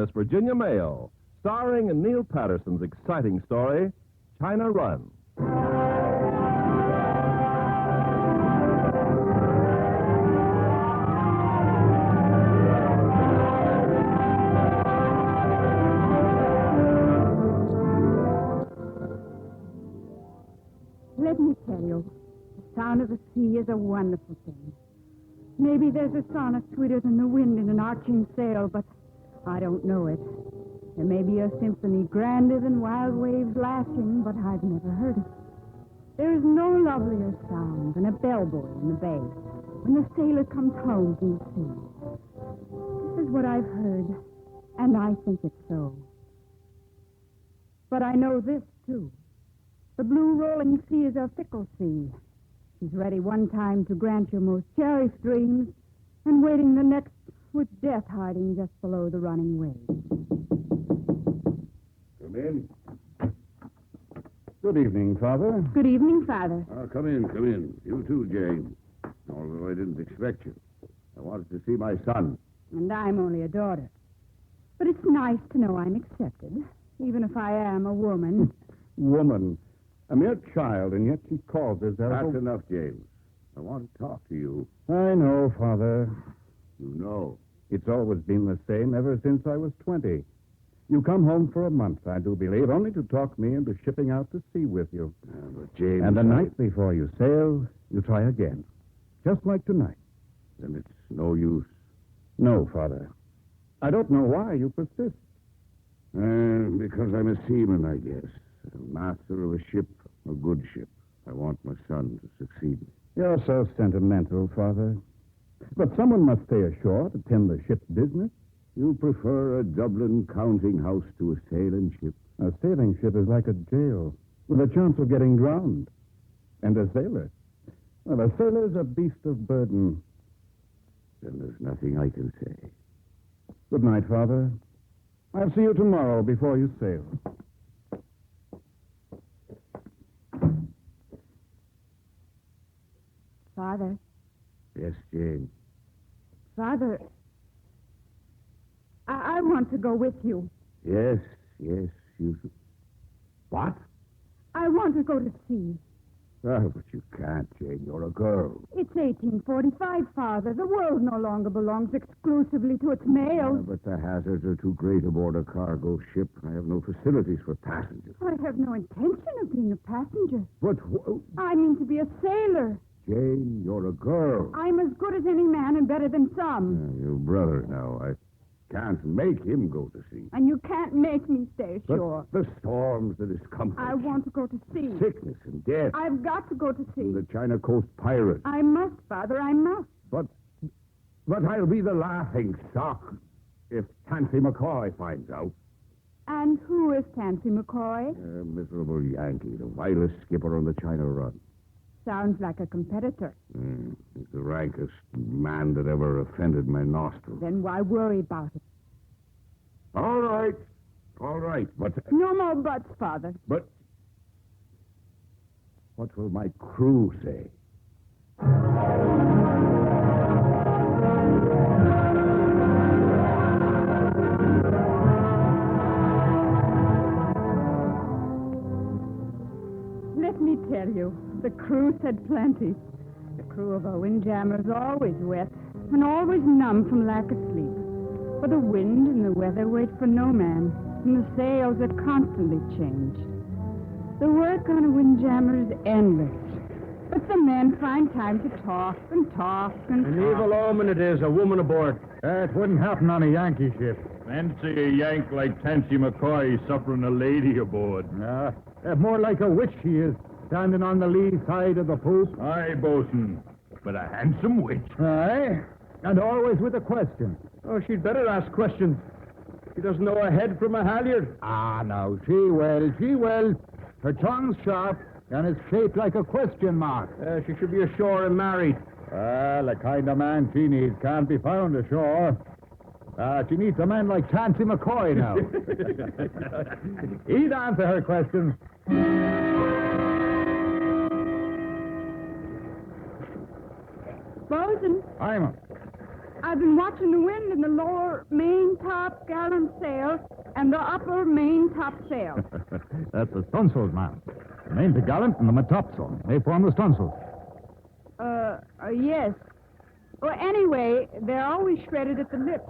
Miss Virginia Mayo, starring in Neil Patterson's exciting story, China Run. Let me tell you, the sound of the sea is a wonderful thing. Maybe there's a sonnet sweeter than the wind in an arching sail, but I don't know it. There may be a symphony grander than wild waves lashing, but I've never heard it. There is no lovelier sound than a bellboy in the bay when the sailor comes home from the sea. This is what I've heard, and I think it's so. But I know this, too. The blue rolling sea is a fickle sea. She's ready one time to grant your most cherished dreams, and waiting the next with death hiding just below the running waves. Come in. Good evening, Father. Good evening, Father. Come in, come in. You too, Jane. Although I didn't expect you. I wanted to see my son. And I'm only a daughter. But it's nice to know I'm accepted, even if I am a woman. Woman. A mere child, and yet she calls herself... That's enough, James. I want to talk to you. I know, Father. You know. It's always been the same ever since I was 20. You come home for a month, I do believe, only to talk me into shipping out to sea with you. But James... And the night before you sail, you try again. Just like tonight. Then it's no use. No, Father. I don't know why you persist. Because I'm a seaman, I guess. A master of a ship, a good ship. I want my son to succeed. You're so sentimental, Father. But someone must stay ashore to tend the ship's business. You prefer a Dublin counting house to a sailing ship? A sailing ship is like a jail, with a chance of getting drowned. And a sailor? Well, a sailor's a beast of burden. Then there's nothing I can say. Good night, Father. I'll see you tomorrow before you sail. Father. Yes, Jane. Father, I want to go with you. Yes, you... What? I want to go to sea. Oh, but you can't, Jane. You're a girl. It's 1845, Father. The world no longer belongs exclusively to its males. But the hazards are too great aboard a cargo ship. I have no facilities for passengers. I have no intention of being a passenger. But... I mean to be a sailor. Jane, you're a girl. I'm as good as any man and better than some. Your brother now. I can't make him go to sea. And you can't make me stay ashore. But the storms, the discomfort. I want to go to sea. Sickness and death. I've got to go to sea. And the China Coast pirates. I must, Father, I must. But I'll be the laughing stock if Tansy McCoy finds out. And who is Tansy McCoy? A miserable Yankee, the vilest skipper on the China Run. Sounds like a competitor. He's the rankest man that ever offended my nostrils. Then why worry about it? All right, but... No more buts, Father. But what will my crew say? Let me tell you, the crew said plenty. The crew of a windjammer's always wet and always numb from lack of sleep. For the wind and the weather wait for no man, and the sails are constantly changed. The work on a windjammer is endless, but the men find time to talk and talk and talk. An evil omen it is, a woman aboard. It wouldn't happen on a Yankee ship. Fancy a Yank like Tansy McCoy suffering a lady aboard. More like a witch she is, standing on the lee side of the poop. Aye, bosun, but a handsome witch. Aye, and always with a question. Oh, she'd better ask questions. She doesn't know a head from a halyard. Ah, no, she will. Her tongue's sharp, and it's shaped like a question mark. She should be ashore and married. Well, the kind of man she needs can't be found ashore. She needs a man like Tansy McCoy now. He'd answer her questions. Bosun. I'm I've been watching the wind in the lower main top gallant sail and the upper main top sail. That's the stunsails, ma'am. The main gallant and the topsail. They form the stunsails. Yes. Well, anyway, they're always shredded at the lip.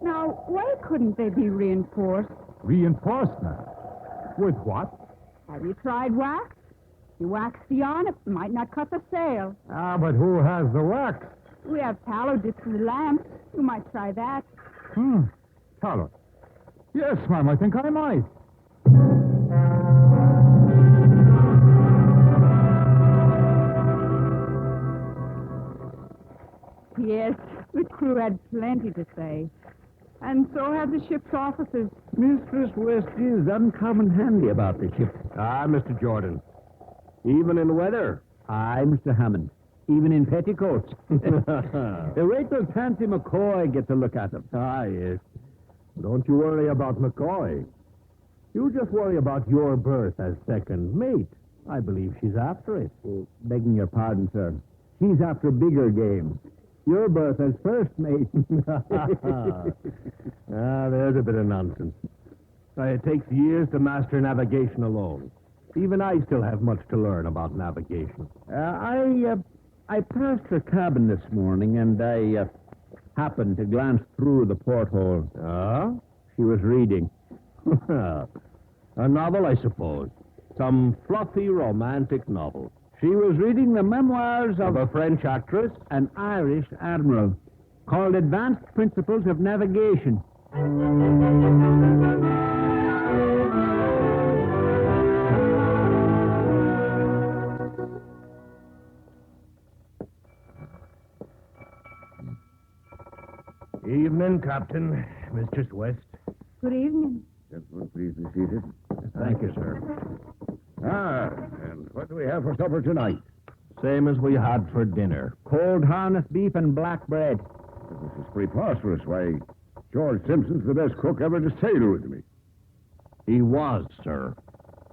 Now, why couldn't they be reinforced? Reinforced, ma'am? With what? Have you tried wax? You wax the yarn, it might not cut the sail. Ah, but who has the wax? We have tallow dipped in the lamp. You might try that. Tallow. Yes, ma'am, I think I might. Yes, the crew had plenty to say. And so had the ship's officers. Mistress West is uncommon handy about the ship. Ah, Mr. Jordan. Even in weather. Aye, Mr. Hammond. Even in petticoats. Wait till Pansy McCoy gets a look at them. Ah, yes. Don't you worry about McCoy. You just worry about your berth as second mate. I believe she's after it. Begging your pardon, sir. She's after bigger game. Your berth as first mate. There's a bit of nonsense. It takes years to master navigation alone. Even I still have much to learn about navigation. I passed her cabin this morning, and I happened to glance through the porthole. Ah? She was reading. A novel, I suppose. Some fluffy, romantic novel. She was reading the memoirs Of a French actress? an Irish admiral called Advanced Principles of Navigation. Evening, Captain. Mistress West. Good evening. Gentlemen, please be seated. Thank you, sir. Ah, and what do we have for supper tonight? Same as we had for dinner. Cold harness beef and black bread. This is preposterous. Why, George Simpson's the best cook ever to sail with me. He was, sir.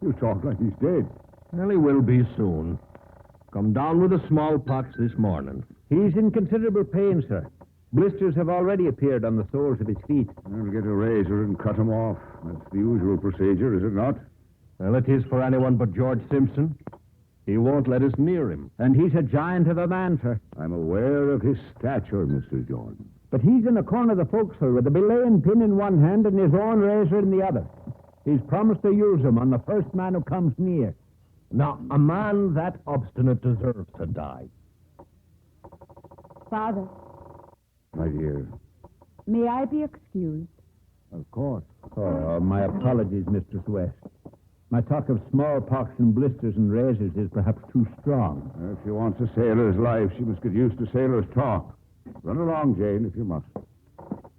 You talk like he's dead. Well, he will be soon. Come down with the smallpox this morning. He's in considerable pain, sir. Blisters have already appeared on the soles of his feet. I'll get a razor and cut him off. That's the usual procedure, is it not? Well, it is for anyone but George Simpson. He won't let us near him. And he's a giant of a man, sir. I'm aware of his stature, Mr. Jordan. But he's in the corner of the forecastle with a belaying pin in one hand and his own razor in the other. He's promised to use them on the first man who comes near. Now, a man that obstinate deserves to die. Father, My dear. may I be excused? Of course. Oh, my apologies, Mistress West. My talk of smallpox and blisters and razors is perhaps too strong. If she wants a sailor's life, she must get used to sailor's talk. Run along, Jane, if you must.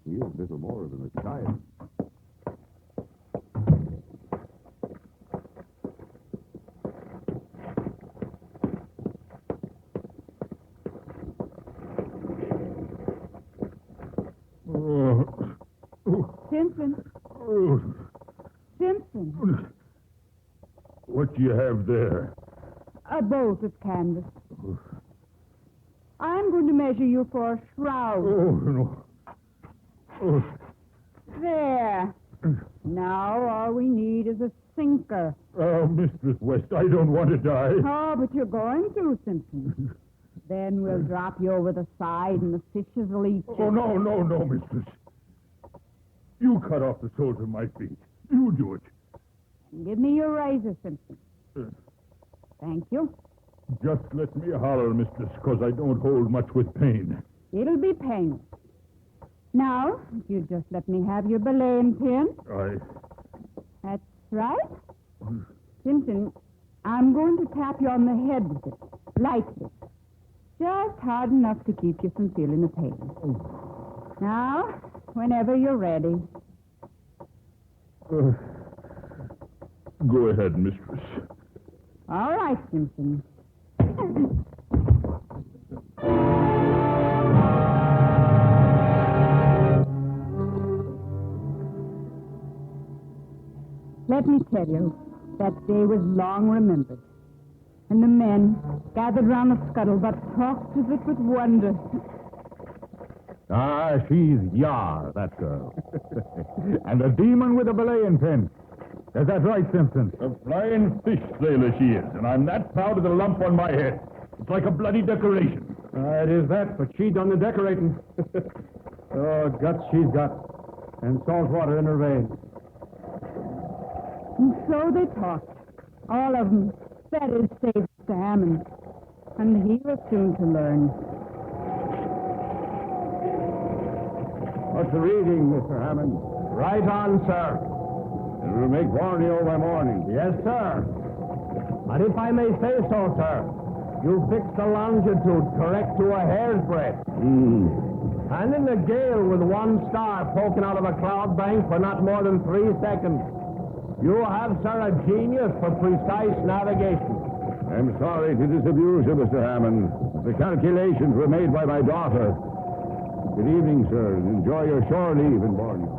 He is little more than a child. Simpson. Simpson. What do you have there? A bolt of canvas. I'm going to measure you for a shroud. Oh, no. Oh, There. Now all we need is a sinker. Mistress West, I don't want to die. Oh, but you're going to, Simpson. Then we'll drop you over the side and the fishes will eat you. Oh, no, mistress. You cut off the soles of my feet. You do it. Give me your razor, Simpson. Thank you. Just let me holler, mistress, because I don't hold much with pain. It'll be painless. Now, if you just let me have your belaying pin. That's right. Simpson, I'm going to tap you on the head with it. Lightly. Just hard enough to keep you from feeling the pain. Now, whenever you're ready. Go ahead, mistress. All right, Simpson. Let me tell you, that day was long remembered. And the men, gathered round the scuttlebutt, talked of it with wonder. Ah, she's Yar, that girl. And a demon with a belaying pin. Is that right, Simpson? A flying fish sailor she is, and I'm that proud of the lump on my head. It's like a bloody decoration. It is that, but she done the decorating. Oh, guts she's got. And salt water in her veins. And so they talked. All of them. That is, save Mr. Hammond. And he was soon to learn. What's the reading, Mr. Hammond? Right on, sir. It'll make Borneo by morning. Yes, sir. And if I may say so, sir, you fixed the longitude correct to a hair's breadth. And in a gale with one star poking out of a cloud bank for not more than 3 seconds. You have, sir, a genius for precise navigation. I'm sorry to disabuse you, Mr. Hammond. The calculations were made by my daughter. Good evening, sir, and enjoy your shore leave in Borneo.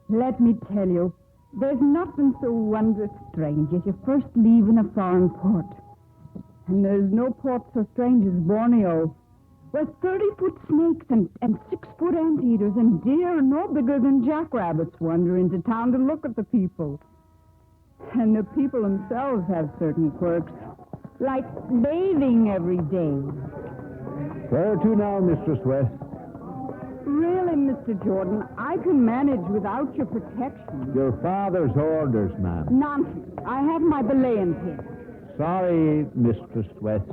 Let me tell you, there's nothing so wondrous strange as you first leave in a foreign port. And there's no port so strange as Borneo, where 30-foot snakes and 6-foot anteaters and deer no bigger than jackrabbits wander into town to look at the people. And the people themselves have certain quirks, like bathing every day. Where to now, Mistress West? Really, Mr. Jordan, I can manage without your protection. Your father's orders, ma'am. Nonsense. I have my belaying pin. Sorry, Mistress West.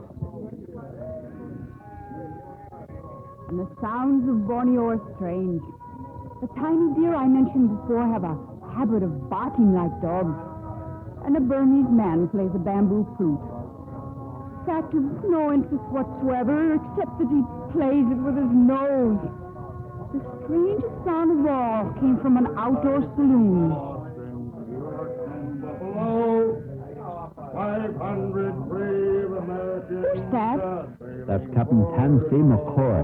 And the sounds of Borneo are strange. The tiny deer I mentioned before have a habit of barking like dogs. And a Burmese man plays a bamboo flute. Fact of no interest whatsoever, except that he plays it with his nose. The strangest sound of all came from an outdoor saloon. Below, 500 brave Americans. Who's that? That's Captain Tansy McCoy.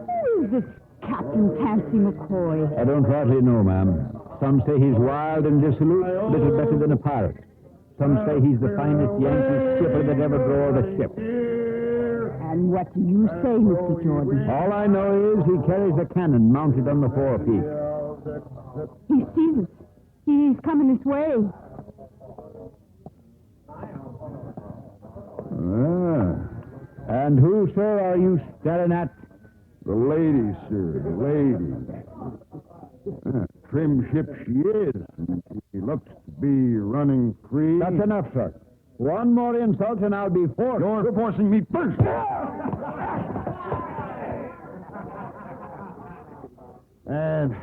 Who is this Captain Tansy McCoy? I don't rightly know, ma'am. Some say he's wild and dissolute, little better than a pirate. Some say he's the finest Yankee skipper that ever drove a ship. And what do you say, Mr. Jordan? All I know is he carries a cannon mounted on the forepeak. He sees us. He's coming this way. And who, sir, are you staring at? The lady, sir, the lady. Trim ship she is, and she looks to be running free. That's enough, sir. One more insult and I'll be forced. You're forcing me first. And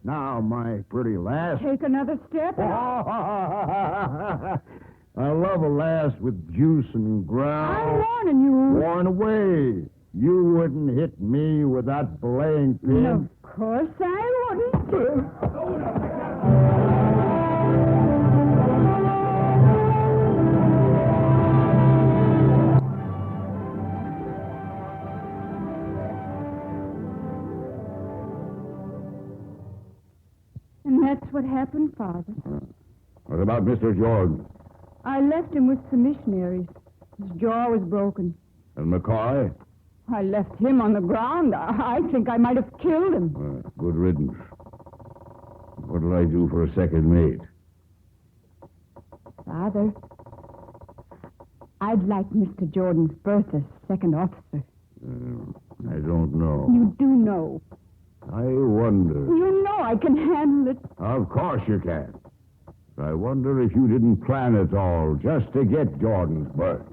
now, my pretty lass. Take another step. I love a lass with juice and ground. I'm warning you. Worn away. You wouldn't hit me with that belaying pin. Of course I wouldn't. And that's what happened, Father. What about Mr. Jordan? I left him with some missionaries. His jaw was broken. And McCoy? I left him on the ground. I think I might have killed him. Good riddance. What'll I do for a second mate? Father, I'd like Mr. Jordan's berth as second officer. I don't know. You do know. I wonder. You know I can handle it. Of course you can. I wonder if you didn't plan it all just to get Jordan's berth.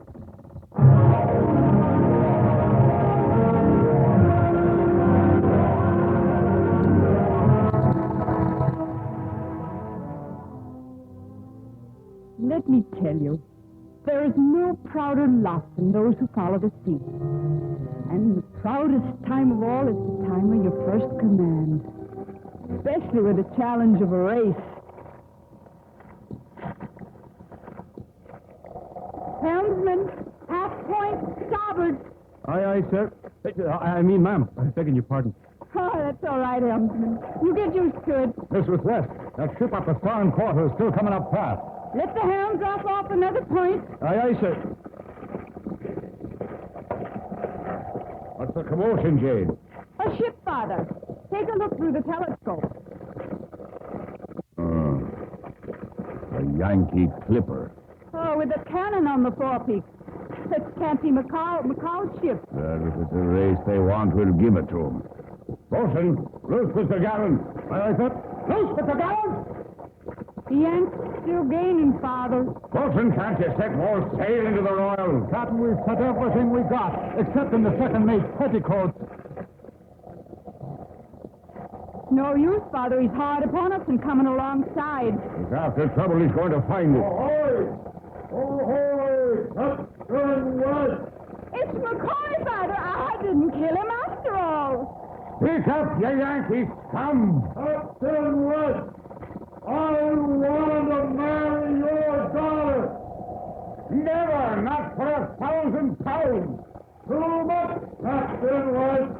Let me tell you, there is no prouder lot than those who follow the sea. And the proudest time of all is the time of your first command, especially with the challenge of a race. Helmsman, half point, starboard. Aye, aye, sir. I mean, ma'am, I'm begging your pardon. Oh, that's all right, Helmsman. You get used to it. Mistress West, that ship up the Starn Quarter is still coming up fast. Let the helm drop off another point. Aye, aye, sir. What's the commotion, Jane? A ship, Father. Take a look through the telescope. A Yankee clipper. Oh, with a cannon on the forepeak. That can't be Macau's ship. Well, if it's a race they want, we'll give it to them. Bosun, loose with the gallon. Aye, sir. Loose with the gallon! The Yanks still gaining, Father. Bosun, can't you set more sail into the Royal? Captain, we've put everything we got, except in the second mate's petticoats. No use, Father. He's hard upon us and coming alongside. If after trouble, he's going to find it. Ahoy! Ahoy! Captain West! It's McCoy, Father. I didn't kill him after all. Pick up, you Yankee scum! Captain West! I want to marry your daughter! Never, not for £1,000. Too much, Captain West!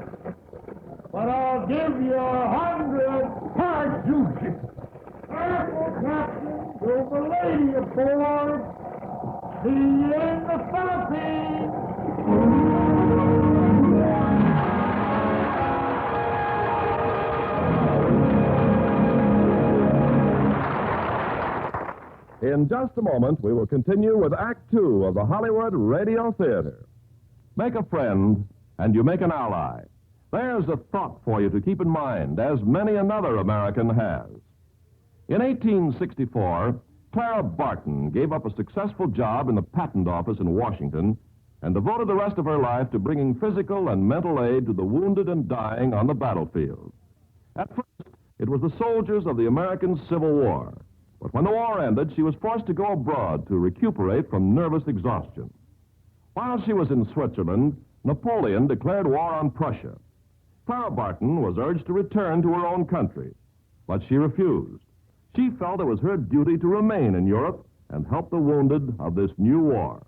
But I'll give you 100. Hard you. Careful, Captain. There's a lady aboard. See you in the Philippines. In just a moment, we will continue with Act Two of the Hollywood Radio Theater. Make a friend, and you make an ally. There's a thought for you to keep in mind, as many another American has. In 1864, Clara Barton gave up a successful job in the patent office in Washington and devoted the rest of her life to bringing physical and mental aid to the wounded and dying on the battlefield. At first, it was the soldiers of the American Civil War. But when the war ended, she was forced to go abroad to recuperate from nervous exhaustion. While she was in Switzerland, Napoleon declared war on Prussia. Clara Barton was urged to return to her own country, but she refused. She felt it was her duty to remain in Europe and help the wounded of this new war.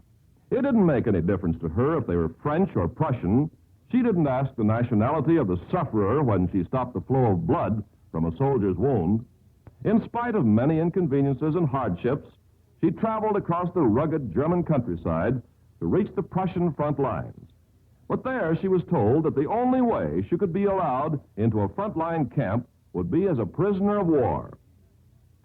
It didn't make any difference to her if they were French or Prussian. She didn't ask the nationality of the sufferer when she stopped the flow of blood from a soldier's wound. In spite of many inconveniences and hardships, she traveled across the rugged German countryside to reach the Prussian front lines. But there she was told that the only way she could be allowed into a frontline camp would be as a prisoner of war.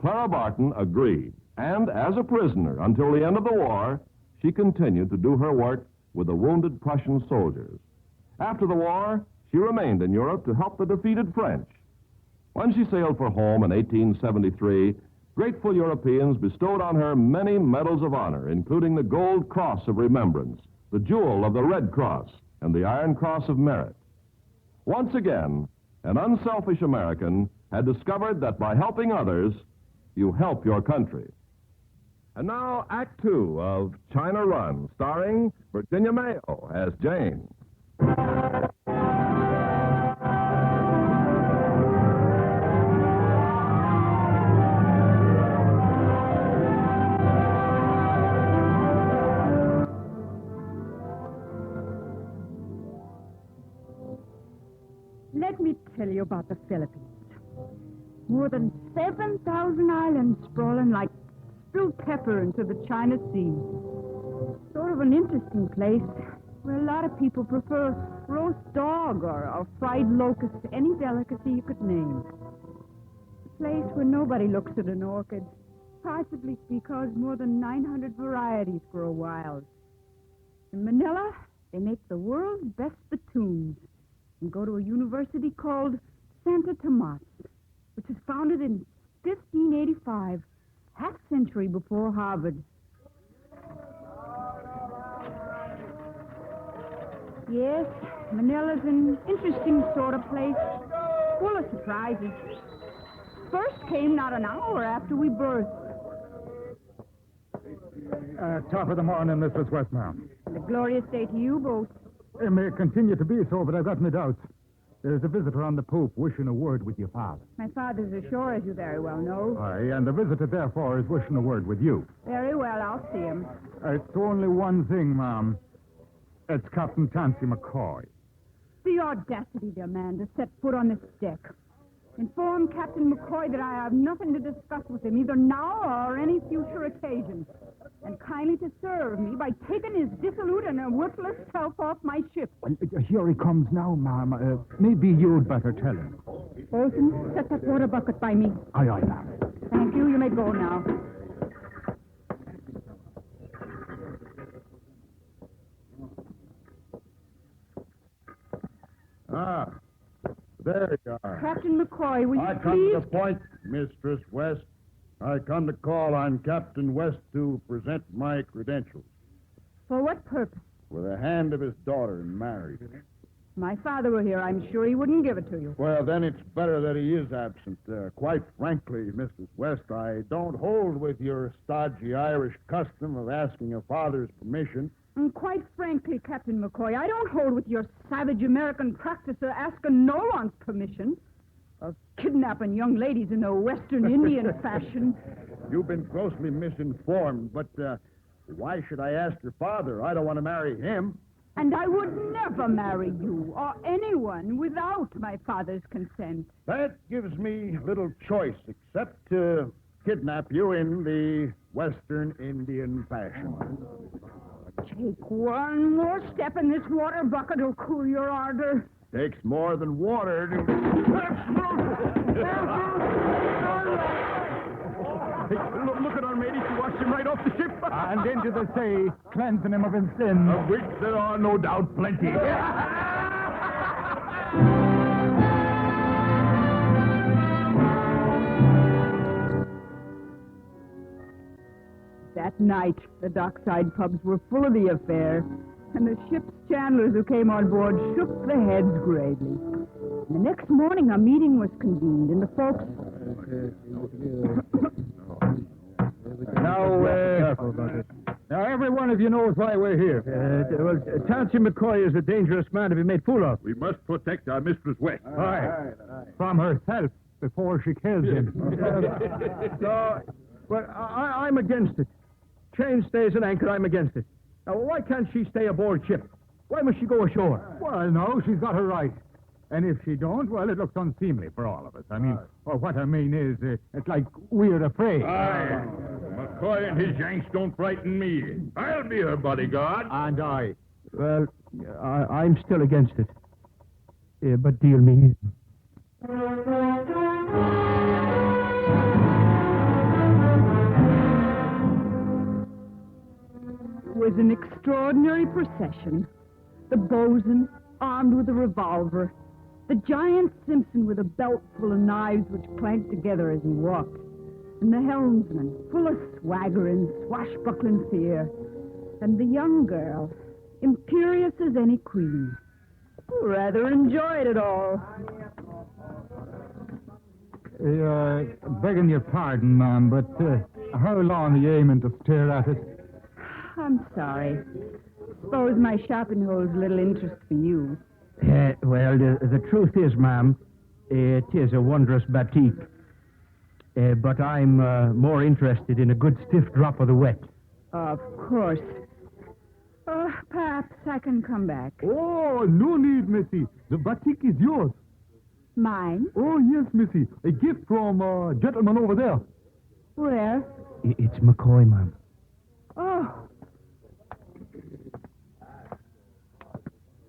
Clara Barton agreed, and as a prisoner until the end of the war, she continued to do her work with the wounded Prussian soldiers. After the war, she remained in Europe to help the defeated French. When she sailed for home in 1873, grateful Europeans bestowed on her many medals of honor, including the Gold Cross of Remembrance, the Jewel of the Red Cross, and the Iron Cross of Merit. Once again, an unselfish American had discovered that by helping others, you help your country. And now, Act Two of China Run, starring Virginia Mayo as Jane. Let me tell you about the Philippines. More than 7,000 islands sprawling like spilled pepper into the China Sea. Sort of an interesting place where a lot of people prefer roast dog or fried locust to any delicacy you could name. A place where nobody looks at an orchid, possibly because more than 900 varieties grow wild. In Manila, they make the world's best spittoons and go to a university called Santa Tomas, which was founded in 1585, half century before Harvard. Yes, Manila's an interesting sort of place, full of surprises. First came not an hour after we birthed. Top of the morning, Mrs. Westmount. And a glorious day to you both. It may continue to be so, but I've got my doubts. There's a visitor on the poop wishing a word with your father. My father's ashore, as you very well know. Aye, and the visitor, therefore, is wishing a word with you. Very well, I'll see him. It's only one thing, Ma'am. It's Captain Tansy McCoy. The audacity, dear man, to set foot on this deck. Inform Captain McCoy that I have nothing to discuss with him, either now or any future occasion. And kindly to serve me by taking his dissolute and worthless self off my ship. Here he comes now, ma'am. Maybe you'd better tell him. Olson, set that water bucket by me. Aye, ma'am. Thank you. You may go now. Ah, there you are. Captain McCoy, will you I come please... to the point, Mistress West. I come to call on Captain West to present my credentials. For what purpose? With the hand of his daughter in marriage. My father were here. I'm sure he wouldn't give it to you. Well, then it's better that he is absent. Quite frankly, Mrs. West, I don't hold with your stodgy Irish custom of asking a father's permission. And quite frankly, Captain McCoy, I don't hold with your savage American practice of asking no one's permission. Of kidnapping young ladies in a Western Indian fashion. You've been grossly misinformed, but why should I ask your father? I don't want to marry him. And I would never marry you or anyone without my father's consent. That gives me little choice except to kidnap you in the Western Indian fashion. Take one more step and this water bucket will cool your ardor. Takes more than water to... Look at our matey. She washed him right off the ship. And into the sea, cleansing him of his sins. Of which there are no doubt plenty. That night, the dockside pubs were full of the affair, and the ship's chandlers who came on board shook their heads gravely. The next morning, a meeting was convened, and the folks... Now, every one of you knows why we're here. Tansy McCoy is a dangerous man to be made fool of. We must protect our Mistress West. Aye. From herself before she kills him. I'm against it. Chain stays and anchor, I'm against it. Now, why can't she stay aboard ship? Why must she go ashore? Well, no, she's got her right. And if she don't, well, it looks unseemly for all of us. I mean, what I mean is, it's like we're afraid. Aye. McCoy and his Yanks don't frighten me. I'll be her bodyguard. And I. Well, I'm still against it. But deal me. It was an extraordinary procession. The bosun, armed with a revolver. The giant Simpson with a belt full of knives which clanked together as he walked. And the helmsman, full of swagger and swashbuckling fear. And the young girl, imperious as any queen, who rather enjoyed it all. Begging your pardon, ma'am, but how long are you aiming to stare at it? I'm sorry. Suppose my shopping holds little interest for you. Well, the truth is, ma'am, it is a wondrous batik. But I'm more interested in a good stiff drop of the wet. Of course. Perhaps I can come back. Oh, no need, Missy. The batik is yours. Mine? Oh, yes, Missy. A gift from a gentleman over there. Where? It's McCoy, ma'am. Oh.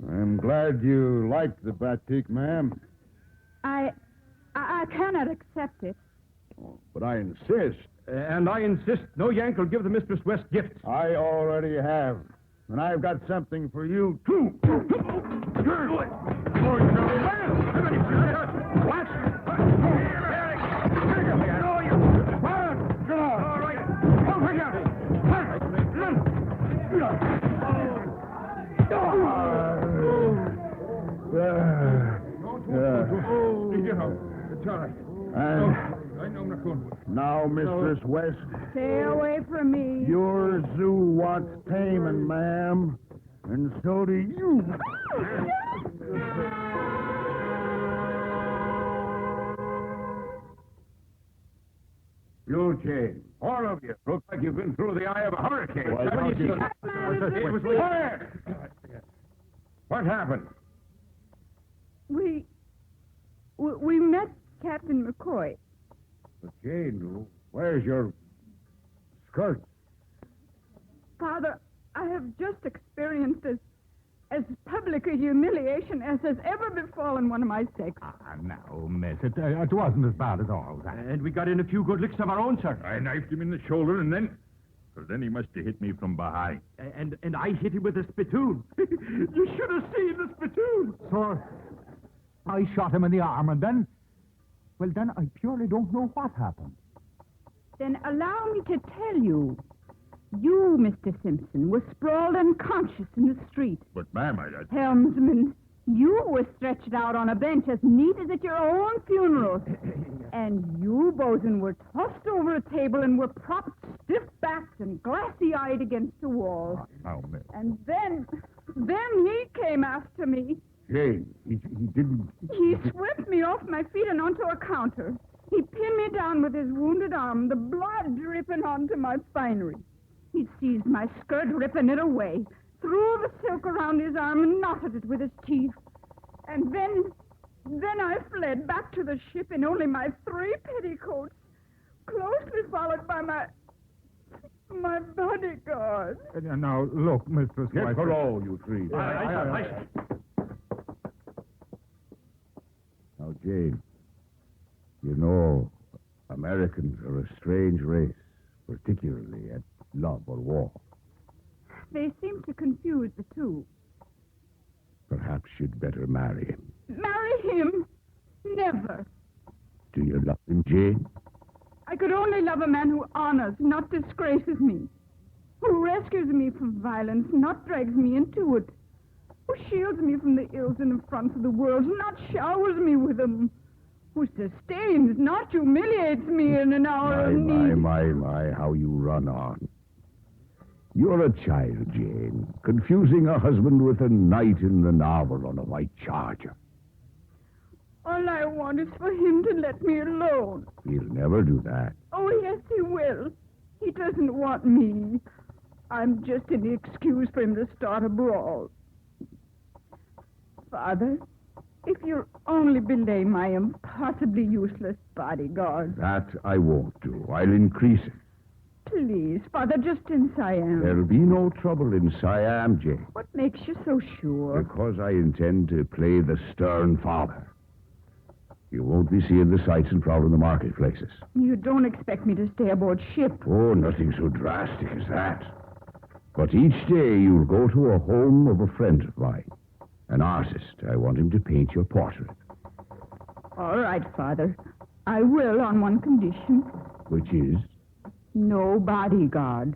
I'm glad you like the batik, ma'am. I cannot accept it. But I insist. And I insist no Yank will give the Mistress West gifts. I already have. And I've got something for you, too. It's all right. And now, Mistress West, Stay away from me. your zoo wants taming, ma'am. And so do you. You, Jane. All of you. Look like you've been through the eye of a hurricane. It was fire. What happened? We met Captain McCoy. But Jane, where's your skirt? Father, I have just experienced as public a humiliation as has ever befallen one of my sex. Now, miss, it wasn't as bad as all that. And we got in a few good licks of our own, sir. I knifed him in the shoulder, and then... Well, then he must have hit me from behind. And I hit him with a spittoon. You should have seen the spittoon. So, I shot him in the arm, and then... Well, then I purely don't know what happened. Then allow me to tell you. You, Mr. Simpson, were sprawled unconscious in the street. But, ma'am, Helmsman, you were stretched out on a bench as neat as at your own funeral. And you, Bosun, were tossed over a table and were propped stiff-backed and glassy-eyed against the wall. Now, miss. And then he came after me. Jane, he didn't... He swept me off my feet and onto a counter. He pinned me down with his wounded arm, the blood dripping onto my finery. He seized my skirt, ripping it away, threw the silk around his arm and knotted it with his teeth. And then I fled back to the ship in only my 3 petticoats, closely followed by my bodyguard. Now, look, Mistress Get White. parole, you three. Aye. Now, Jane, you know, Americans are a strange race, particularly at love or war. They seem to confuse the two. Perhaps you'd better marry him. Marry him? Never. Do you love him, Jane? I could only love a man who honors, not disgraces me. Who rescues me from violence, not drags me into it. Who shields me from the ills and affronts of the world, not showers me with them. Who sustains, not humiliates me in an hour of need. My, how you run on. You're a child, Jane, confusing a husband with a knight in the novel on a white charger. All I want is for him to let me alone. He'll never do that. Oh, yes, he will. He doesn't want me. I'm just an excuse for him to start a brawl. Father, if you'll only belay my impossibly useless bodyguard. That I won't do. I'll increase it. Please, Father, just in Siam. There'll be no trouble in Siam, Jane. What makes you so sure? Because I intend to play the stern father. You won't be seeing the sights and prowling the marketplaces. You don't expect me to stay aboard ship. Oh, nothing so drastic as that. But each day you'll go to a home of a friend of mine. An artist. I want him to paint your portrait. All right, Father. I will on one condition. Which is? No bodyguard.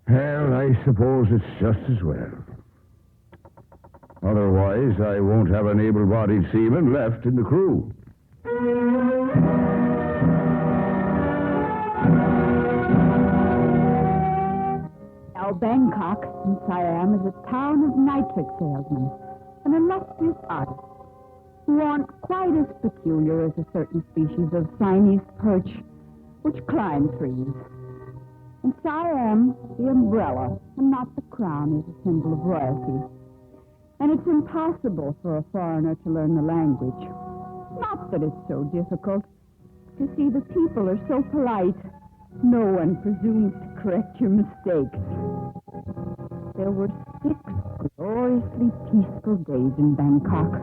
Well, I suppose it's just as well. Otherwise, I won't have an able-bodied seaman left in the crew. Now, Bangkok in Siam is a town of nitric salesmen, an illustrious artist who aren't quite as peculiar as a certain species of Siamese perch which climb trees. In Siam, the umbrella and not the crown is a symbol of royalty. And it's impossible for a foreigner to learn the language. Not that it's so difficult. You see, the people are so polite, no one presumes to correct your mistakes. There were 6 gloriously peaceful days in Bangkok.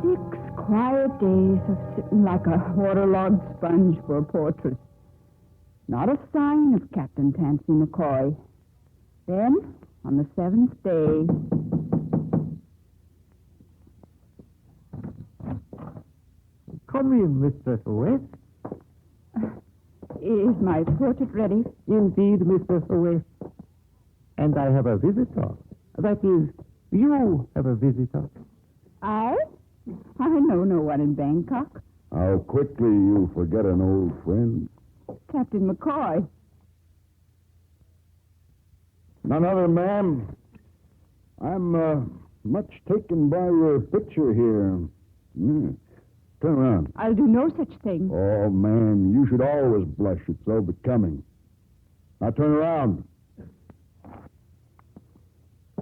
6 quiet days of sitting like a waterlogged sponge for a portrait. Not a sign of Captain Tansy McCoy. Then, on the 7th day... Come in, Mr. West. Is my portrait ready? Indeed, Mr. West. And I have a visitor. That is, you have a visitor. I know no one in Bangkok. How quickly you forget an old friend. Captain McCoy. None other, ma'am. I'm much taken by your picture here. Turn around. I'll do no such thing. Oh, man, you should always blush. It's so becoming. Now turn around.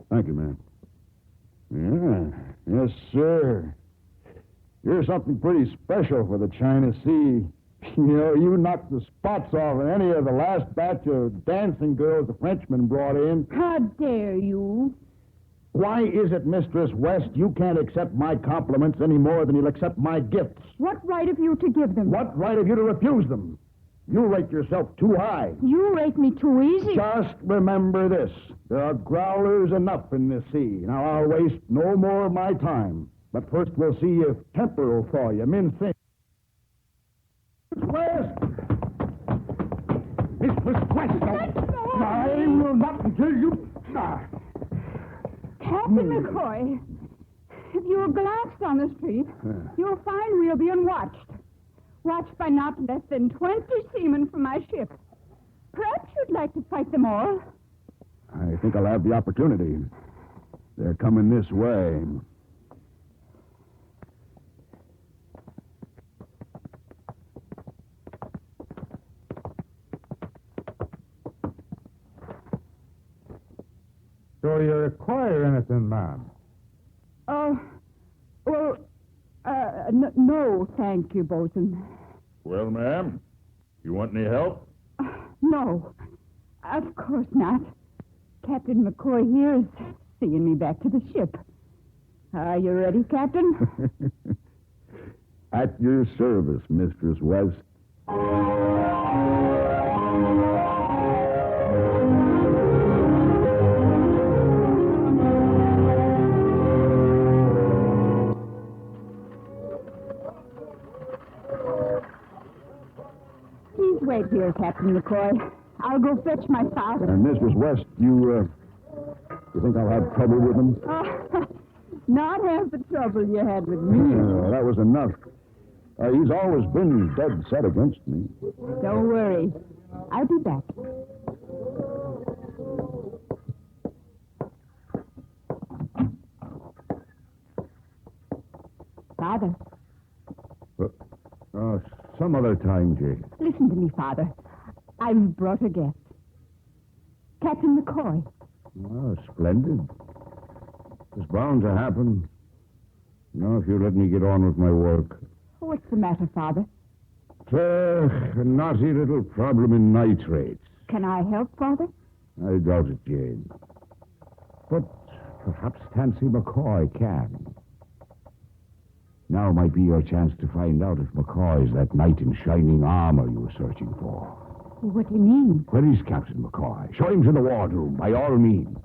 Thank you, ma'am. Yeah, yes, sir. You're something pretty special for the China Sea. You know, you knocked the spots off of any of the last batch of dancing girls the Frenchmen brought in. How dare you? Why is it, Mistress West, you can't accept my compliments any more than you'll accept my gifts? What right have you to give them? What right have you to refuse them? You rate yourself too high. You rate me too easy. Just remember this. There are growlers enough in this sea. Now, I'll waste no more of my time. But first we'll see if temper will thaw you. Men think. Miss West! Mistress West! I will not until you... Captain McCoy, if you glance on the street, you'll find we're being watched. Watched by not less than 20 seamen from my ship. Perhaps you'd like to fight them all. I think I'll have the opportunity. They're coming this way. So you require anything, ma'am? No, thank you, Bosun. Well, ma'am, you want any help? No, of course not. Captain McCoy here is seeing me back to the ship. Are you ready, Captain? At your service, Mistress West. Wait here, Captain McCoy. I'll go fetch my father. Mistress West, you think I'll have trouble with him? Not half the trouble you had with me. That was enough. He's always been dead set against me. Don't worry. I'll be back. Father. Some other time, Jake. Listen to me, Father. I've brought a guest. Captain McCoy. Oh, splendid. It's bound to happen. Now, if you let me get on with my work. What's the matter, Father? It's a naughty little problem in nitrates. Can I help, Father? I doubt it, Jane. But perhaps Tansy McCoy can. Now might be your chance to find out if McCoy's that knight in shining armor you were searching for. What do you mean? Where is Captain McCoy? Show him to the wardroom, by all means.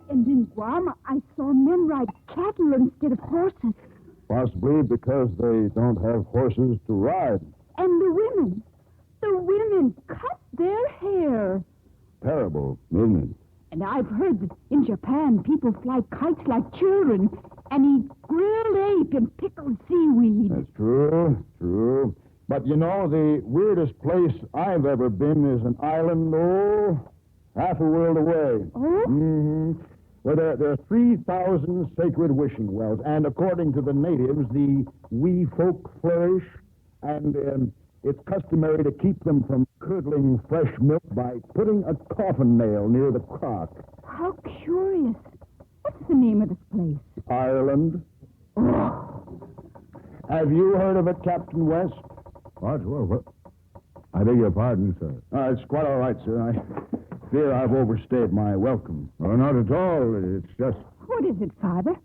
And in Guam, I saw men ride cattle instead of horses. Possibly because they don't have horses to ride. And the women cut their hair. Terrible, isn't it? And I've heard that in Japan, people fly kites like children and eat grilled ape and pickled seaweed. That's true. But you know, the weirdest place I've ever been is an island, half a world away. Oh? Mm-hmm. Well, there are 3,000 sacred wishing wells, and according to the natives, the wee folk flourish, and it's customary to keep them from curdling fresh milk by putting a coffin nail near the crock. How curious. What's the name of this place? Ireland. Oh. Have you heard of it, Captain West? What? I beg your pardon, sir. It's quite all right, sir. I fear I've overstayed my welcome. Oh, not at all. It's just... What is it, Father?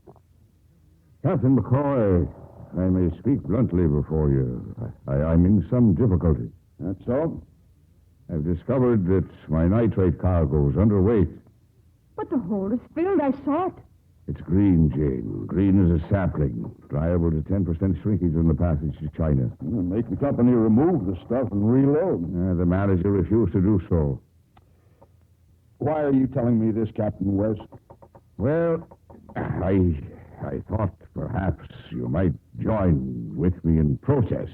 Captain McCoy, I may speak bluntly before you. I'm in some difficulty. That's so? I've discovered that my nitrate cargo is underweight. But the hole is filled. I saw it. It's green, Jane. Green as a sapling. Liable to 10% shrinkage on the passage to China. Make the company remove the stuff and reload. The manager refused to do so. Why are you telling me this, Captain West? Well, I thought perhaps you might join with me in protest.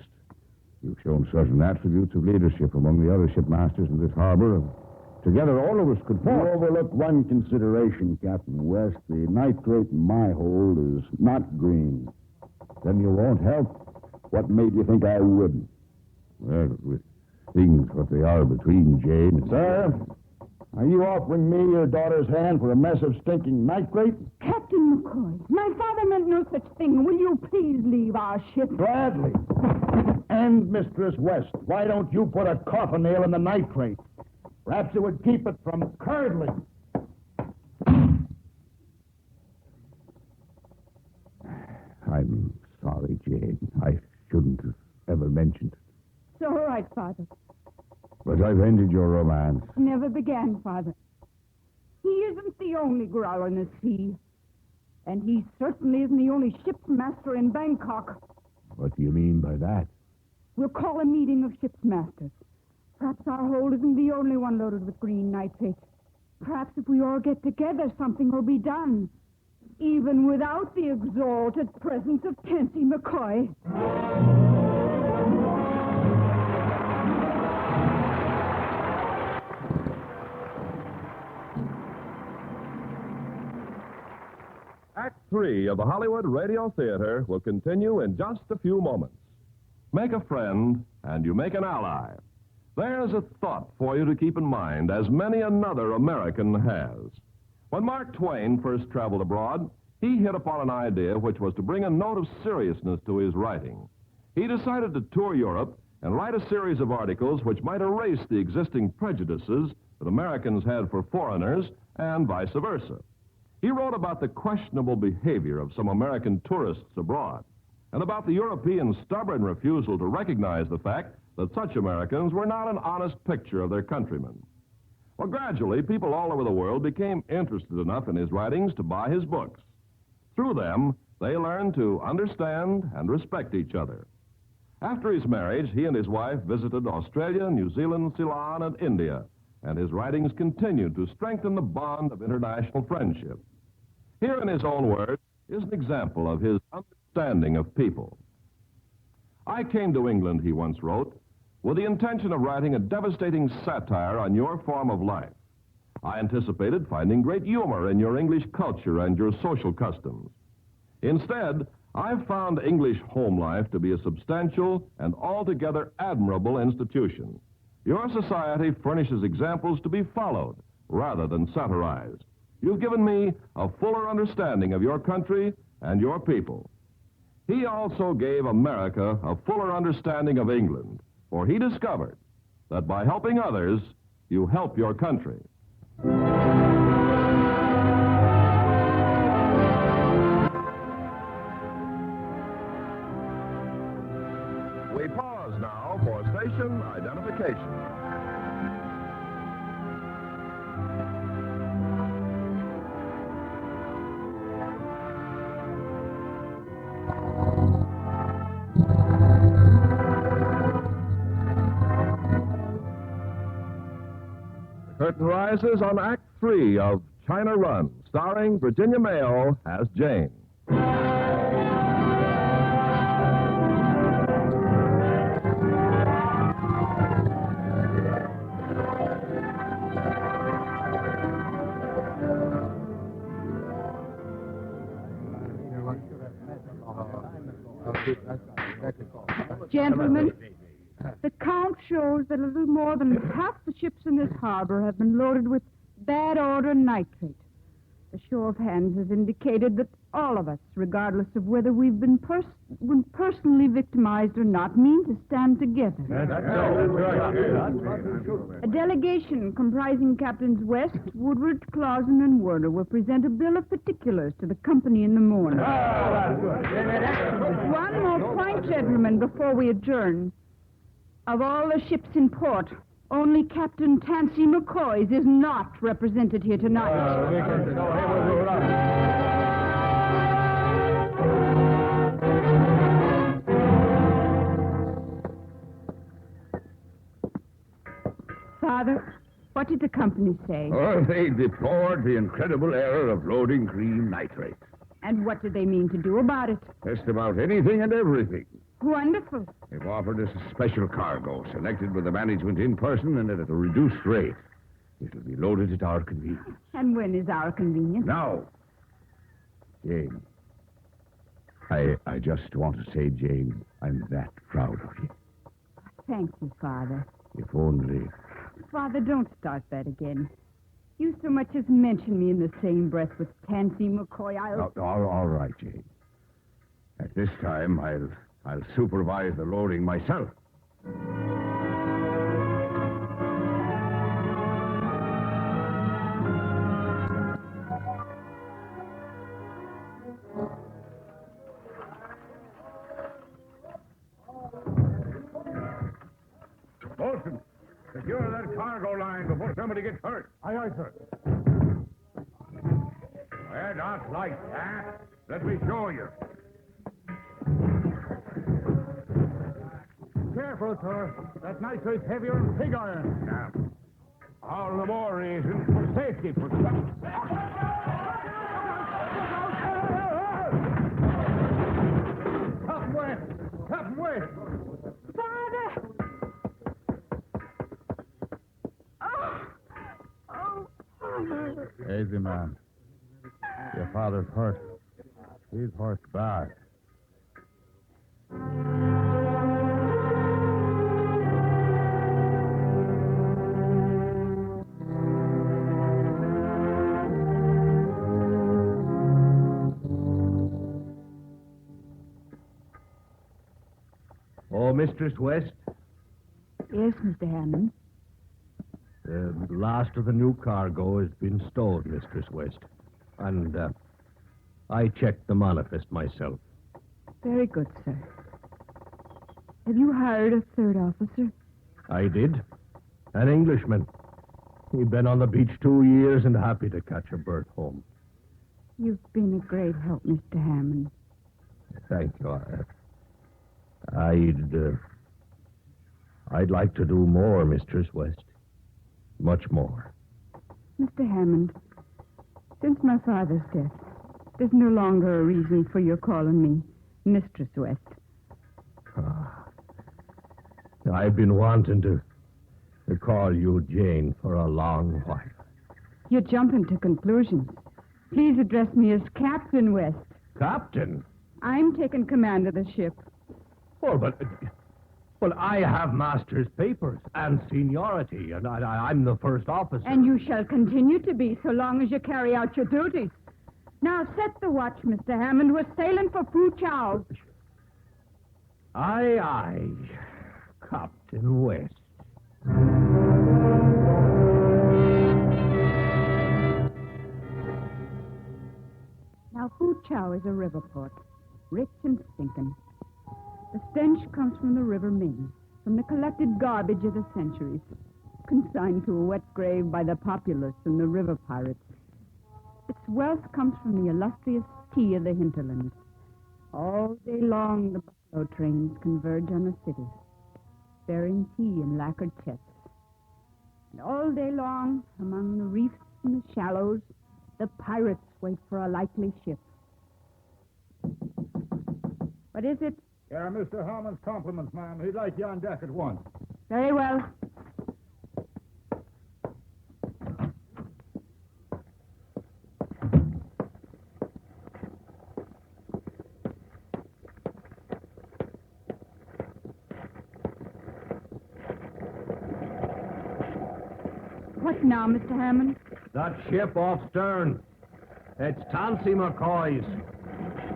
You've shown certain attributes of leadership among the other shipmasters in this harbor. Together, all of us could You form. overlook one consideration, Captain West. The nitrate in my hold is not green. Then you won't help. What made you think I wouldn't? Well, with things what they are between Jane and... Sir, are you offering me your daughter's hand for a mess of stinking nitrate? Captain McCoy, my father meant no such thing. Will you please leave our ship? Gladly. And, Mistress West, why don't you put a coffin nail in the nitrate? Perhaps it would keep it from curdling. I'm sorry, Jane. I shouldn't have ever mentioned it. It's all right, Father. But I've ended your romance. Never began, Father. He isn't the only growl in the sea. And he certainly isn't the only ship's master in Bangkok. What do you mean by that? We'll call a meeting of ship's masters. Perhaps our hold isn't the only one loaded with green nitrate. Perhaps if we all get together, something will be done. Even without the exalted presence of Tansy McCoy. Act 3 of the Hollywood Radio Theater will continue in just a few moments. Make a friend, and you make an ally. There's a thought for you to keep in mind, as many another American has. When Mark Twain first traveled abroad, he hit upon an idea which was to bring a note of seriousness to his writing. He decided to tour Europe and write a series of articles which might erase the existing prejudices that Americans had for foreigners and vice versa. He wrote about the questionable behavior of some American tourists abroad and about the European stubborn refusal to recognize the fact that such Americans were not an honest picture of their countrymen. Well, gradually, people all over the world became interested enough in his writings to buy his books. Through them, they learned to understand and respect each other. After his marriage, he and his wife visited Australia, New Zealand, Ceylon, and India, and his writings continued to strengthen the bond of international friendship. Here, in his own words, is an example of his understanding of people. I came to England, he once wrote, with the intention of writing a devastating satire on your form of life. I anticipated finding great humor in your English culture and your social customs. Instead, I've found English home life to be a substantial and altogether admirable institution. Your society furnishes examples to be followed rather than satirized. You've given me a fuller understanding of your country and your people. He also gave America a fuller understanding of England, for he discovered that by helping others, you help your country. We pause now for station identification. Curtain rises on Act 3 of China Run, starring Virginia Mayo as Jane. Gentlemen, the count shows that a little more than half the ships in this harbor have been loaded with bad odor nitrate. A show of hands has indicated that all of us, regardless of whether we've been personally victimized or not, mean to stand together. A delegation comprising Captains West, Woodward, Clausen, and Werner will present a bill of particulars to the company in the morning. One more point, gentlemen, before we adjourn. Of all the ships in port, only Captain Tansy McCoy's is not represented here tonight. Father, what did the company say? Oh, they deplored the incredible error of loading green nitrate. And what did they mean to do about it? Just about anything and everything. Wonderful. They've offered us a special cargo, selected with the management in person and at a reduced rate. It'll be loaded at our convenience. And when is our convenience? Now, Jane, I just want to say, Jane, I'm that proud of you. Thank you, Father. If only... Father, don't start that again. You so much as mention me in the same breath with Tansy McCoy, All right, Jane. At this time, I'll supervise the loading myself. Bolton, secure that cargo line before somebody gets hurt. Aye, aye, sir. Well, not like that. Let me show you. Careful, sir. That nitrate's heavier than pig iron. Now, all the more reason for safety protection. Captain West! Captain West! Father! Oh, Father. Easy, man. Your father's hurt. He's hurt bad. Oh, Mistress West, Yes, Mr. Hammond. the last of the new cargo has been stowed, Mistress West. And I checked the manifest myself. Very good, sir. Have you hired a third officer? I did. An Englishman. He'd been on the beach 2 years and happy to catch a berth home. You've been a great help, Mr. Hammond. Thank you. I'd like to do more, Mistress West. Much more. Mr. Hammond, since my father's death, there's no longer a reason for your calling me Mistress West. I've been wanting to call you Jane for a long while. You're jumping to conclusions. Please address me as Captain West. Captain? I'm taking command of the ship. Oh, but... Well, I have master's papers and seniority, and I'm the first officer. And you shall continue to be so long as you carry out your duties. Now set the watch, Mr. Hammond. We're sailing for Fu-Chow. Aye, aye, Captain West. Now, Fu-Chow is a river port, rich and stinking. The stench comes from the River Ming, from the collected garbage of the centuries, consigned to a wet grave by the populace and the river pirates. Its wealth comes from the illustrious tea of the hinterland. All day long, the buffalo trains converge on the city, bearing tea in lacquered chests. And all day long, among the reefs and the shallows, the pirates wait for a likely ship. What is it? Yeah, Mr. Hammond's compliments, ma'am. He'd like you on deck at once. Very well. What now, Mr. Hammond? That ship off stern. It's Tansy McCoy's.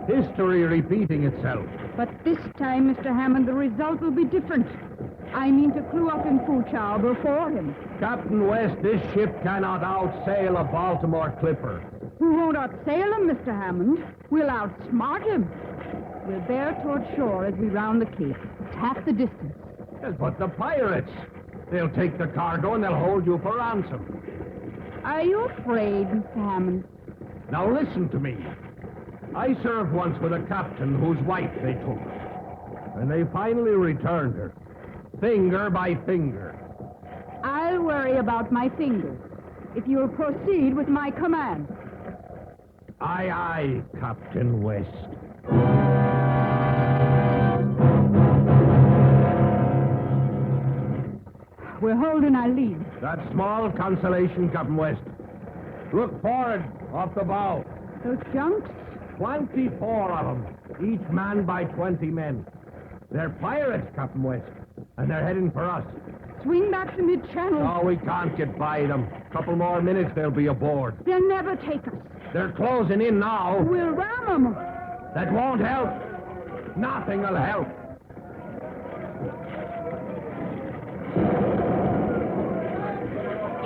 History repeating itself. But this time, Mr. Hammond, the result will be different. I mean to crew up in Fu-Chow before him. Captain West, this ship cannot outsail a Baltimore clipper. We won't outsail him, Mr. Hammond. We'll outsmart him. We'll bear toward shore as we round the cape. It's half the distance. Yes, but the pirates. They'll take the cargo and they'll hold you for ransom. Are you afraid, Mr. Hammond? Now listen to me. I served once with a captain whose wife they took. And they finally returned her. Finger by finger. I'll worry about my fingers if you'll proceed with my command. Aye, aye, Captain West. We're holding our lead. That small consolation, Captain West. Look forward, off the bow. Those junks, 24 of them, each manned by 20 men. They're pirates, Captain West, and they're heading for us. Swing back to mid-channel. No, we can't get by them. Couple more minutes, they'll be aboard. They'll never take us. They're closing in now. We'll ram them. That won't help. Nothing will help.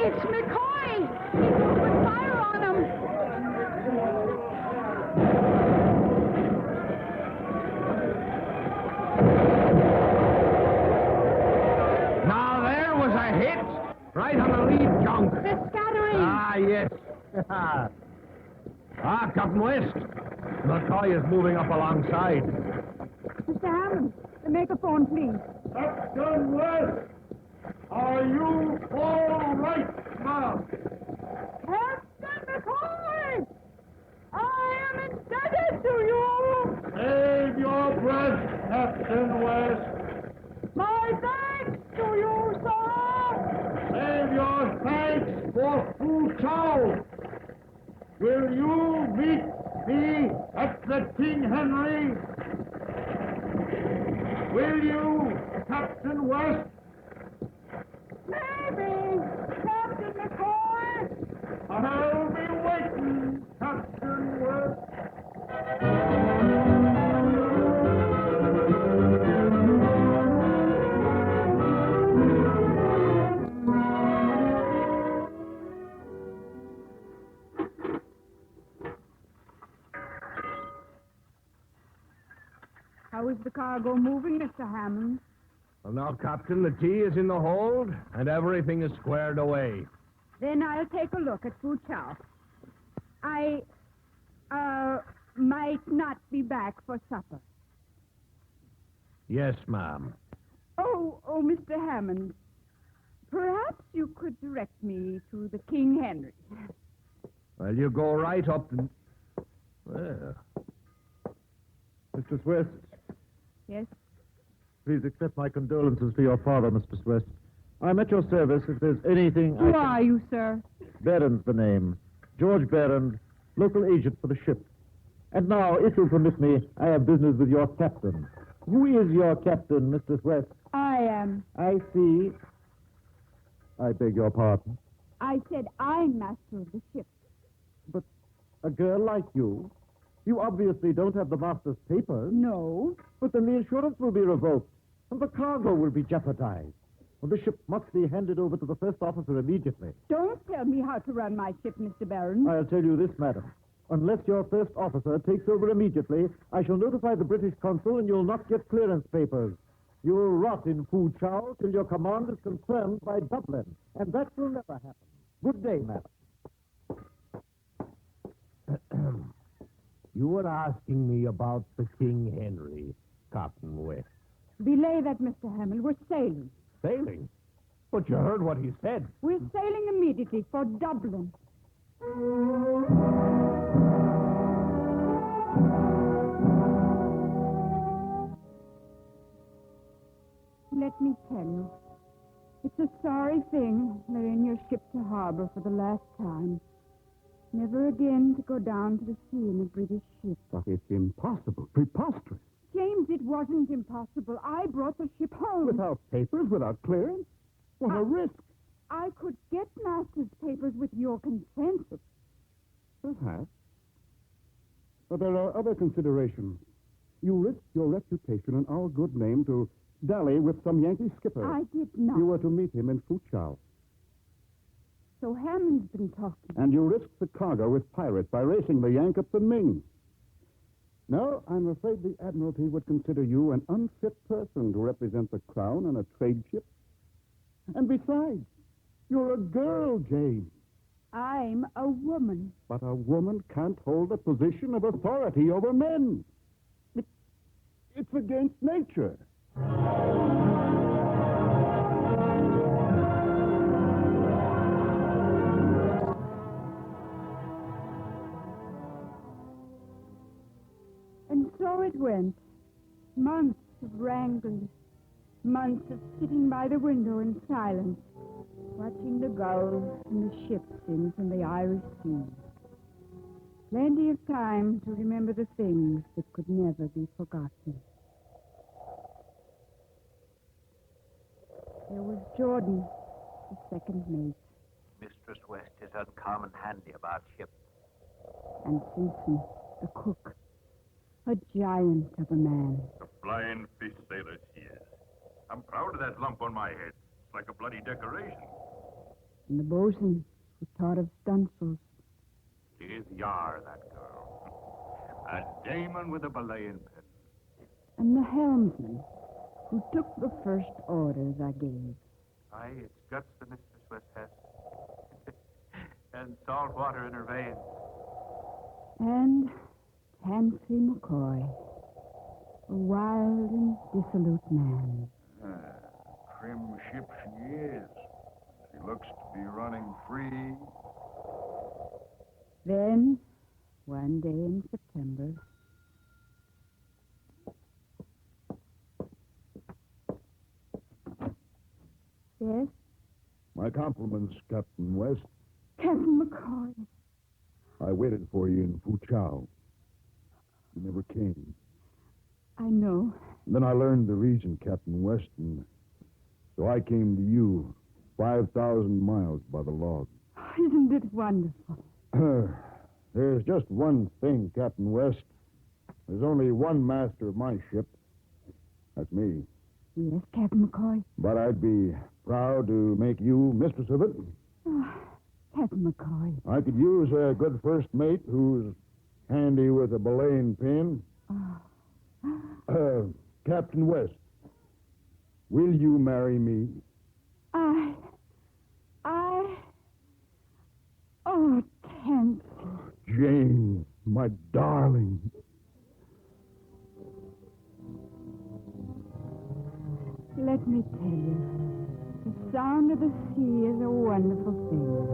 It's McCoy. He's opened fire on them. Now there was a hit. Right on the lead junk. They're scattering. Ah, yes. Captain West. McCoy is moving up alongside. Mr. Hammond, the megaphone, please. Captain West, are you all right now? Captain McCoy! I am indebted to you! Save your breath, Captain West. My thanks to you, sir! Save your thanks for Fu Chao. Will you meet me at the King Henry? Will you, Captain West? Maybe, Captain McCoy! I'll be waiting, Captain West. How is the cargo moving, Mr. Hammond? Well, now, Captain, the tea is in the hold, and everything is squared away. Then I'll take a look at Fu Chao. I, might not be back for supper. Yes, ma'am. Oh, Mr. Hammond. Perhaps you could direct me to the King Henry. Well, you go right up and... Well... Mr. Swift, Yes? please accept my condolences to your father, Mr. Swift. I'm at your service if there's anything Who are you, sir? Barron's the name. George Barron, local agent for the ship. And now, if you'll permit me, I have business with your captain. Who is your captain, Mr. Swift? I am. I see. I beg your pardon. I said I'm master of the ship. But a girl like you, you obviously don't have the master's papers. No. But then the insurance will be revoked, and the cargo will be jeopardized. Well, the ship must be handed over to the first officer immediately. Don't tell me how to run my ship, Mr. Barron. I'll tell you this, madam. Unless your first officer takes over immediately, I shall notify the British consul and you'll not get clearance papers. You'll rot in Fu Chao till your command is confirmed by Dublin. And that will never happen. Good day, madam. You were asking me about the King Henry, Captain West. Belay that, Mr. Hammond. We're sailing. Sailing? But you heard what he said. We're sailing immediately for Dublin. Let me tell you, it's a sorry thing they're in your ship to harbor for the last time. Never again to go down to the sea in a British ship. But it's impossible. Preposterous. James, it wasn't impossible. I brought the ship home. Without papers, without clearance? What a risk. I could get master's papers with your consent. Perhaps. But there are other considerations. You risked your reputation and our good name to dally with some Yankee skipper. I did not. You were to meet him in Fu Chao. So Hammond's been talking. And you risked the cargo with pirates by racing the Yank up the Ming. No, I'm afraid the Admiralty would consider you an unfit person to represent the Crown on a trade ship. And besides, you're a girl, Jane. I'm a woman. But a woman can't hold a position of authority over men. It's against nature. And so it went. Months of wrangling. Months of sitting by the window in silence, watching the gulls and the ships in from the Irish Sea. Plenty of time to remember the things that could never be forgotten. There was Jordan, the second mate. Mistress West is uncommon handy about ships. And Simpson, the cook. A giant of a man. A flying fish sailor she is. I'm proud of that lump on my head. It's like a bloody decoration. And the bosun, who taught of stunsails. She is Yar, that girl. A daemon with a belaying pin. And the helmsman, who took the first orders I gave. Aye, it's guts the Mistress West has. And salt water in her veins. And Tansy McCoy, a wild and dissolute man. Trim ship she is. She looks to be running free. Then, one day in September... Yes? My compliments, Captain West. Captain McCoy. I waited for you in Fuchao. You never came. I know. Then I learned the reason, Captain West, and so I came to you, 5,000 miles by the log. Isn't it wonderful? There's just one thing, Captain West. There's only one master of my ship. That's me. Yes, Captain McCoy. But I'd be proud to make you mistress of it. Oh, Captain McCoy. I could use a good first mate who's handy with a belaying pin. Captain West, will you marry me? Oh, Tansy. Jane, my darling. Let me tell you, the sound of the sea is a wonderful thing.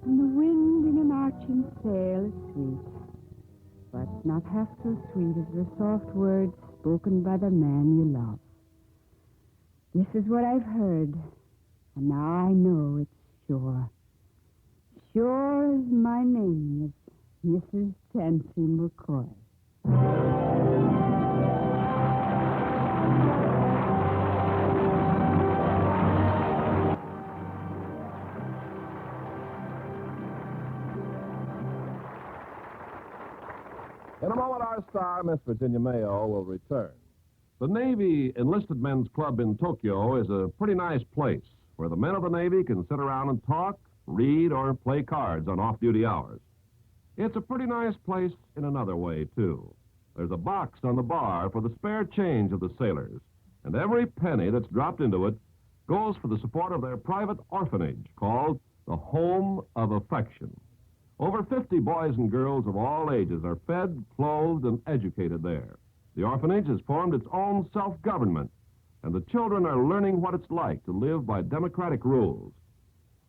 And the wind in an arching sail is sweet. But not half so sweet as the soft words spoken by the man you love. This is what I've heard, and now I know it's sure. Sure as my name is Mrs. Tansy McCoy. In a moment, our star, Miss Virginia Mayo, will return. The Navy Enlisted Men's Club in Tokyo is a pretty nice place where the men of the Navy can sit around and talk, read, or play cards on off-duty hours. It's a pretty nice place in another way, too. There's a box on the bar for the spare change of the sailors, and every penny that's dropped into it goes for the support of their private orphanage called the Home of Affection. Over 50 boys and girls of all ages are fed, clothed, and educated there. The orphanage has formed its own self-government, and the children are learning what it's like to live by democratic rules.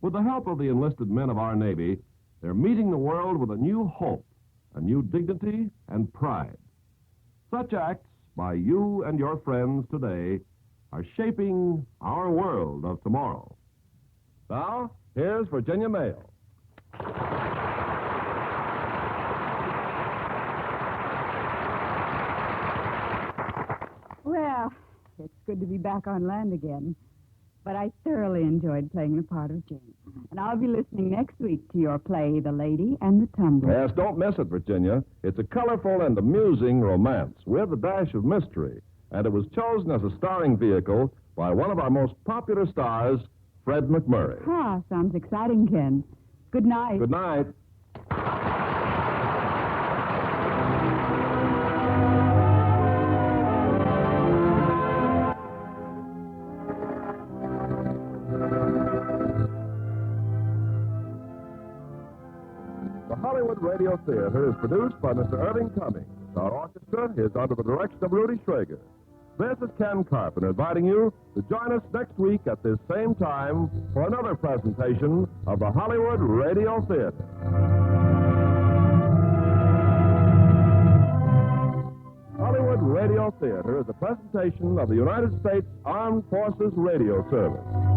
With the help of the enlisted men of our Navy, they're meeting the world with a new hope, a new dignity, and pride. Such acts by you and your friends today are shaping our world of tomorrow. Now, here's Virginia Mayo. Well, it's good to be back on land again. But I thoroughly enjoyed playing the part of Jane. And I'll be listening next week to your play, The Lady and the Tumbler. Yes, don't miss it, Virginia. It's a colorful and amusing romance with a dash of mystery. And it was chosen as a starring vehicle by one of our most popular stars, Fred McMurray. Ah, sounds exciting, Ken. Good night. Good night. The Hollywood Radio Theater is produced by Mr. Irving Cummings. Our orchestra is under the direction of Rudy Schrager. This is Ken Carpenter inviting you to join us next week at this same time for another presentation of the Hollywood Radio Theater. Hollywood Radio Theater is a presentation of the United States Armed Forces Radio Service.